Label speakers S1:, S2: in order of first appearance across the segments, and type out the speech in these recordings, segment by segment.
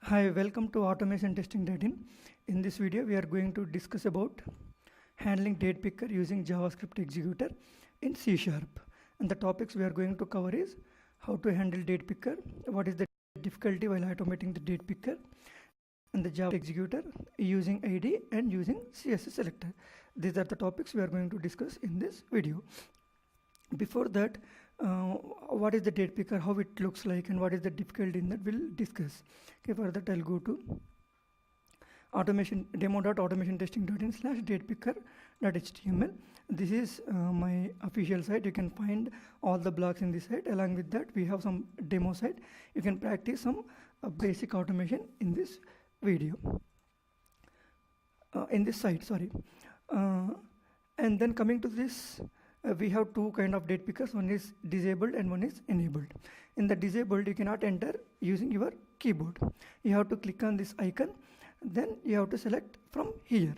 S1: Hi, welcome to Automation Testing Datin. In this video, we are going to discuss about handling date picker using JavaScript executor in C Sharp. And the topics we are going to cover is how to handle date picker, what is the difficulty while automating the date picker, and the Java executor using ID and using CSS selector. These are the topics we are going to discuss in this video. Before that, what is the date picker, how it looks like, and what is the difficulty in that we'll discuss. Okay, for that I'll go to automation demo.automationtesting.in/datepicker.html. This is my official site. You can find all the blocks in this site. Along with that, we have some demo site. You can practice some basic automation in this video. In this site, sorry. And then coming to this, we have two kind of date pickers. One is disabled and one is enabled. In the disabled, you cannot enter using your keyboard. You have to click on this icon, then you have to select from here.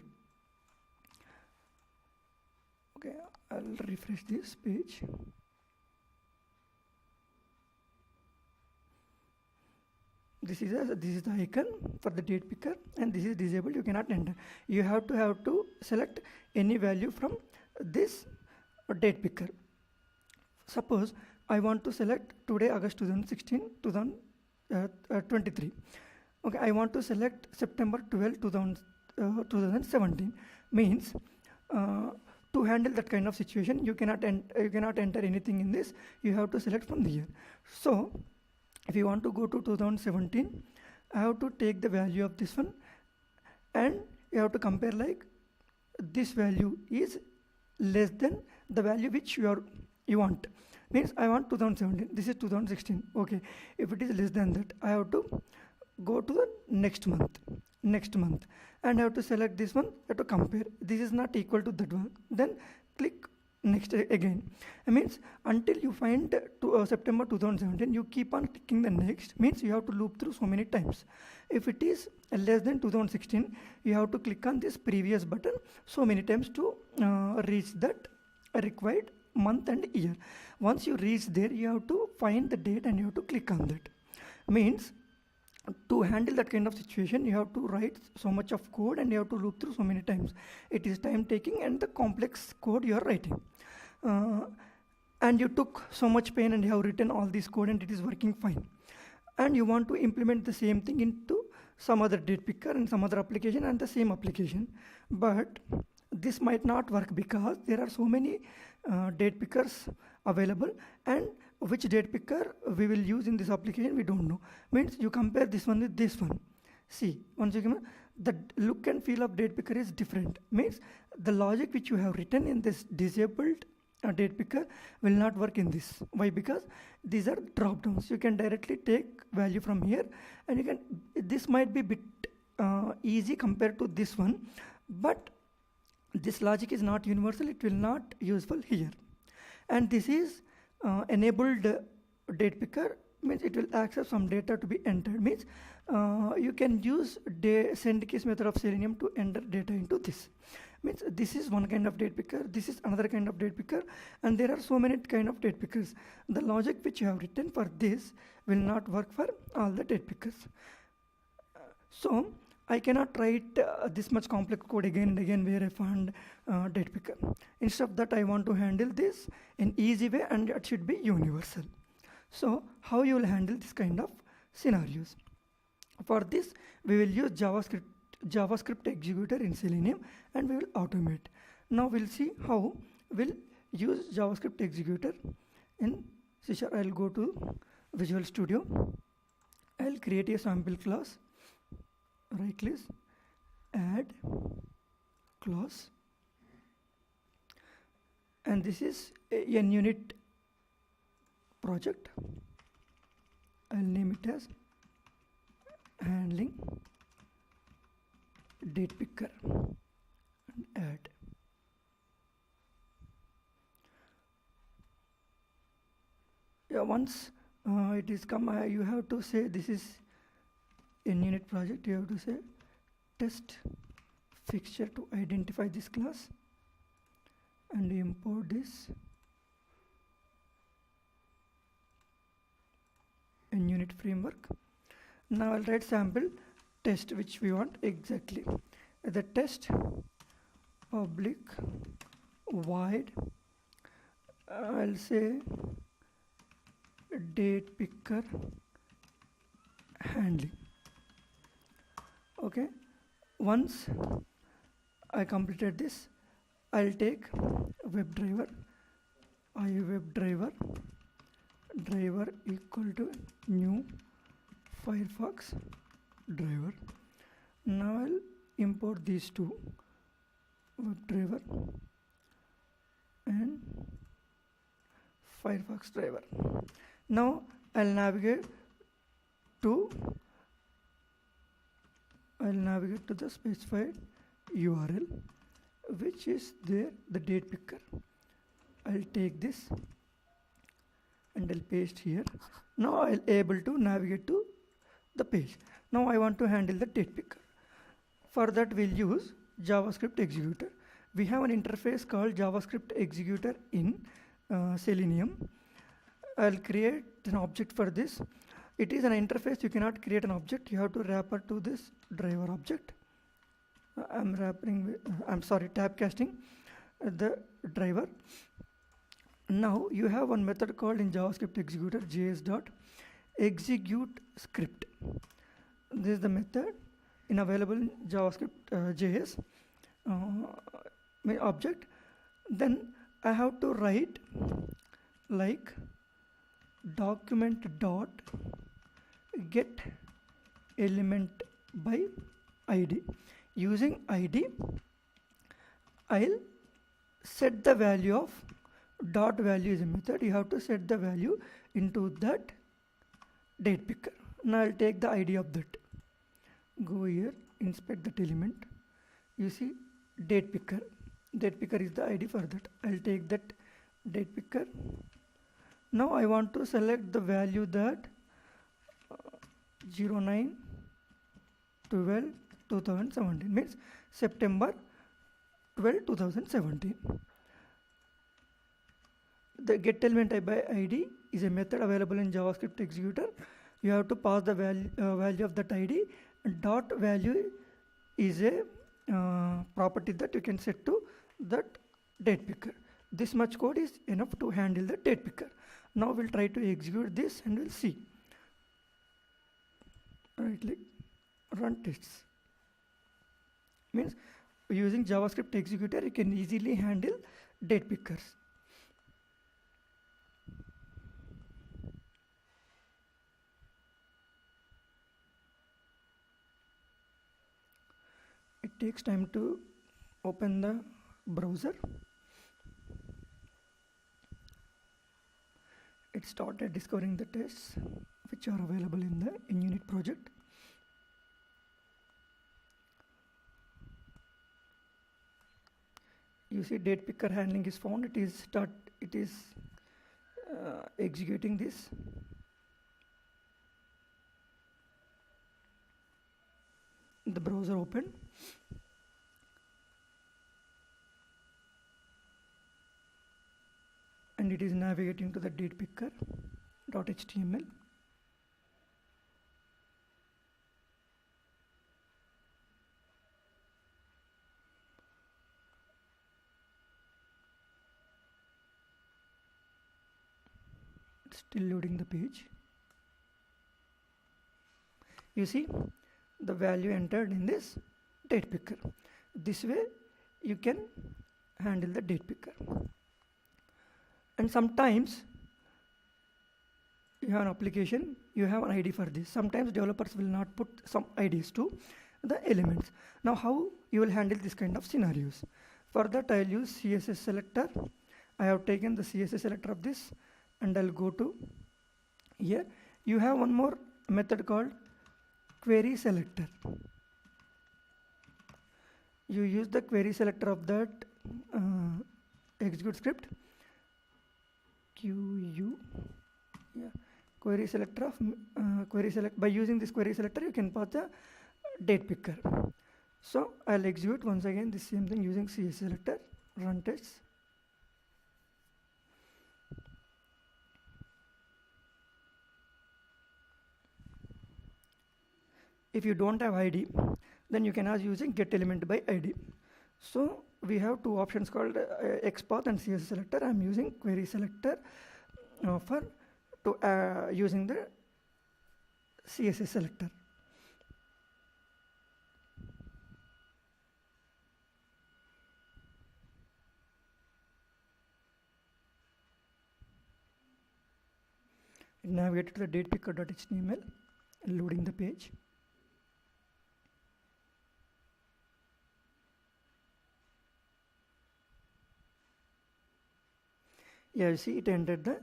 S1: Okay, I'll refresh this page. This is the icon for the date picker, and this is disabled. You cannot enter. You have to select any value from this date picker. Suppose I want to select today, August 2016, 2023. Okay, I want to select September 12, 2017. Means to handle that kind of situation, you cannot enter anything in this. You have to select from here. So if you want to go to 2017, I have to take the value of this one, and you have to compare like this value is less than the value which you want. Means I want 2017, this is 2016. Okay, if it is less than that, I have to go to the next month, and I have to select this one. I have to compare. This is not equal to that one, then click next again. It means until you find September 2017, you keep on clicking the next. Means you have to loop through so many times. If it is less than 2016, you have to click on this previous button so many times to reach that required month and year. Once you reach there, you have to find the date and you have to click on that. Means to handle that kind of situation, you have to write so much of code and you have to loop through so many times. It is time taking and the complex code you are writing. And you took so much pain and you have written all this code and it is working fine. And you want to implement the same thing into some other date picker and some other application and the same application. But this might not work because there are so many date pickers available, and which date picker we will use in this application we don't know. Means you compare this one with this one. See, once again, the look and feel of date picker is different. Means the logic which you have written in this disabled date picker will not work in this. Why? Because these are drop downs. You can directly take value from here, and you can. This might be bit easy compared to this one, but this logic is not universal. It will not useful here. And this is enabled date picker. Means it will accept some data to be entered. Means you can use send case method of Selenium to enter data into this. Means this is one kind of date picker, this is another kind of date picker, and there are so many kind of date pickers. The logic which you have written for this will not work for all the date pickers. So I cannot write this much complex code again and again where I found date picker. Instead of that, I want to handle this in easy way, and it should be universal. So how you will handle this kind of scenarios? For this, we will use JavaScript executor in Selenium, and we will automate. Now we'll see how we'll use JavaScript executor in C#. I'll go to Visual Studio. I'll create a sample class. Right click, add class, and this is a unit project. I'll name it as handling date picker and add. Yeah, once it is come, you have to say this is in unit project. You have to say test fixture to identify this class, and import this in unit framework. Now I'll write sample test which we want exactly. The test public void, I'll say date picker handling. Okay, once I completed this, I'll take WebDriver, iWebDriver driver equal to new Firefox driver. Now I'll import these two, WebDriver and Firefox driver. Now I'll navigate to the specified URL which is there, the date picker. I'll take this and I'll paste here. Now I'll able to navigate to the page. Now I want to handle the date picker. For that we'll use JavaScript executor. We have an interface called JavaScript executor in Selenium. I'll create an object for this. It is an interface, you cannot create an object, you have to wrapper to this driver object. I'm typecasting the driver. Now you have one method called in JavaScript executor js.execute script. This is the method in available in JavaScript JS object. Then I have to write like document dot get element by id. Using id, I'll set the value of dot value is a method. You have to set the value into that date picker. Now I'll take the id of that. Go here, inspect that element. You see date picker. Date picker is the id for that. I'll take that date picker. Now I want to select the value that 09/12/2017 means September 12, 2017. The get element by id is a method available in JavaScript executor. You have to pass the value of that id. Dot value is a property that you can set to that date picker. This much code is enough to handle the date picker. Now we'll try to execute this and we'll see. Right click, run tests. Means using JavaScript executor you can easily handle date pickers. It takes time to open the browser. It started discovering the tests which are available in the in-unit project. You see date picker handling is found. It is executing this. The browser open. And it is navigating to the date picker .html. It's still loading the page. You see the value entered in this date picker. This way you can handle the date picker. And sometimes you have an application, you have an ID for this. Sometimes developers will not put some IDs to the elements. Now how you will handle this kind of scenarios? For that I'll use CSS selector. I have taken the CSS selector of this and I'll go to here. You have one more method called query selector. You use the query selector of that execute script. Query selector of query select. By using this query selector you can pass the date picker. So I'll execute once again the same thing using CSS selector, run tests. if you don't have ID, then you can ask using get element by ID. So we have two options called XPath and CSS selector. I'm using query selector for using the CSS selector. Navigate to the datepicker.html, loading the page. Yeah, you see it entered the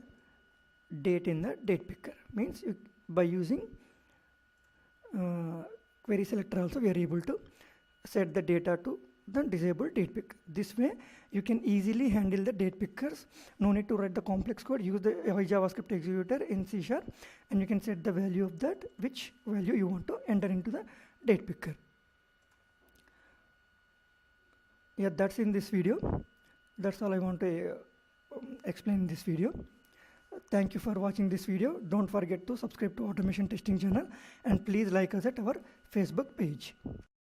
S1: date in the date picker. Means by using query selector also we are able to set the data to the disabled date picker. This way you can easily handle the date pickers. No need to write the complex code. Use the JavaScript executor in C# and you can set the value of that, which value you want to enter into the date picker. Yeah, that's in this video. That's all I want to explain in this video. Thank you for watching this video. Don't forget to subscribe to Automation Testing channel and please like us at our Facebook page.